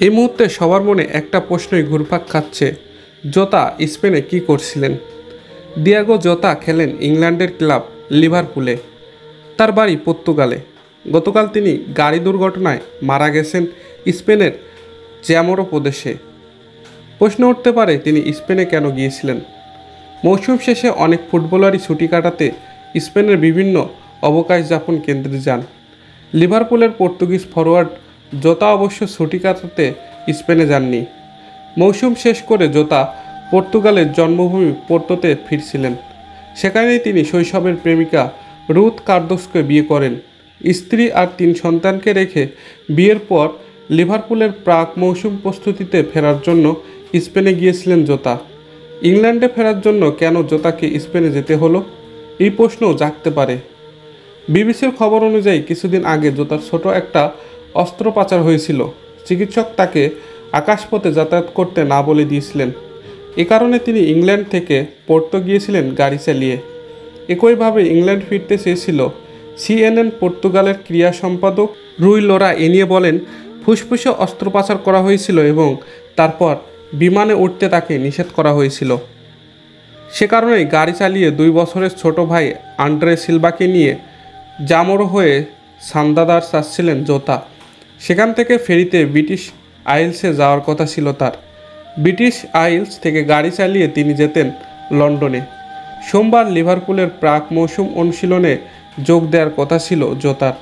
এই মুহূর্তে সবার মনে একটা প্রশ্নই ঘুরপাক খাচ্ছে, জোতা স্পেনে কি করছিলেন? ডিয়েগো জোতা খেলেন ইংল্যান্ডের ক্লাব লিভারপুলে। তার বাড়ি পর্তুগালে। গতকাল তিনি গাড়ি দুর্ঘটনায় মারা গেছেন স্পেনের জ্যামোরো প্রদেশে। প্রশ্ন উঠতে পারে, তিনি স্পেনে কেন গিয়েছিলেন? মৌসুম শেষে অনেক ফুটবলারই ছুটি কাটাতে স্পেনের বিভিন্ন অবকাশ যাপন কেন্দ্রে যান। লিভারপুলের পর্তুগিজ ফরোয়ার্ড জোতা অবশ্য ছুটি কাটাতে স্পেনে যাননি। মৌসুম শেষ করে জোতা পর্তুগালের জন্মভূমি পোর্তোতে ফিরছিলেন। সেখানেই তিনি শৈশবের প্রেমিকা রুথ কার্দোসকে বিয়ে করেন। স্ত্রী আর 3 সন্তানকে রেখে বিয়ের পর লিভারপুলের প্রাক মৌসুম প্রস্তুতিতে ফেরার জন্য স্পেনে গিয়েছিলেন জোতা। ইংল্যান্ডে ফেরার জন্য কেন জোতাকে স্পেনে যেতে হলো, এই প্রশ্নও জাগতে পারে। বিবিসির খবর অনুযায়ী কিছুদিন আগে জোতার ছোট একটা অস্ত্রোপচার হয়েছিল। চিকিৎসক তাকে আকাশপথে যাতায়াত করতে না বলে দিয়েছিলেন। এ কারণে তিনি ইংল্যান্ড থেকে পোর্তো গিয়েছিলেন গাড়ি চালিয়ে। একইভাবে ইংল্যান্ড ফিরতে চেয়েছিল। সিএনএন পর্তুগালের ক্রীড়া সম্পাদক রুই লোরা এ নিয়ে বলেন, ফুসফুসে অস্ত্রোপচার করা হয়েছিল এবং তারপর বিমানে উঠতে তাকে নিষেধ করা হয়েছিল। সে কারণেই গাড়ি চালিয়ে 2 বছরের ছোট ভাই আন্দ্রে সিলভাকে নিয়ে জামোরো হয়ে সান্দাদার যাচ্ছিলেন জোতা। সেখান থেকে ফেরিতে ব্রিটিশ আইলসে যাওয়ার কথা ছিল তার। ব্রিটিশ আইলস থেকে গাড়ি চালিয়ে তিনি যেতেন লন্ডনে। সোমবার লিভারপুলের প্রাক মৌসুম অনুশীলনে যোগ দেওয়ার কথা ছিল জোতার,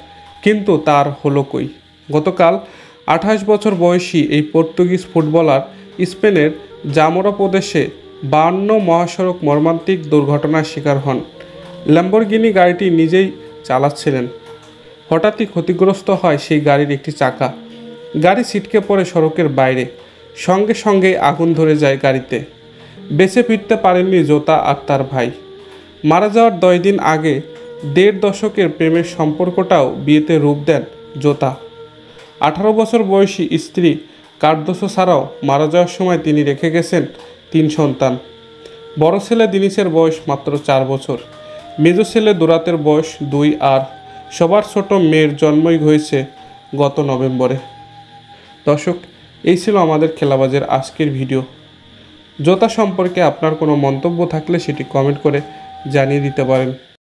কিন্তু তার হলো কই। গতকাল 28 বছর বয়সী এই পর্তুগিজ ফুটবলার স্পেনের জামোরা প্রদেশে 52 মহাসড়ক মর্মান্তিক দুর্ঘটনার শিকার হন। ল্যাম্বরগিনি গাড়িটি নিজেই চালাচ্ছিলেন। হঠাৎই ক্ষতিগ্রস্ত হয় সেই গাড়ির একটি চাকা। গাড়ি ছিটকে পড়ে সড়কের বাইরে। সঙ্গে সঙ্গেই আগুন ধরে যায় গাড়িতে। বেঁচে ফিরতে পারেননি জোতা আর তার ভাই। মারা যাওয়ার 10 দিন আগে 1.5 দশকের প্রেমের সম্পর্কটাও বিয়েতে রূপ দেন জোতা। 18 বছর বয়সী স্ত্রী কার্দোসো ছাড়াও মারা যাওয়ার সময় তিনি রেখে গেছেন 3 সন্তান। বড় ছেলে দিনিসের বয়স মাত্র 4 বছর, মেজো ছেলে দোরাতের বয়স 2 আর সবার ছোট মেয়ের জন্মই হয়েছে গত নভেম্বরে। দর্শক, এই ছিল আমাদের খেলাবাজের আজকের ভিডিও। জোতা সম্পর্কে আপনার কোনো মন্তব্য থাকলে সেটি কমেন্ট করে জানিয়ে দিতে পারেন।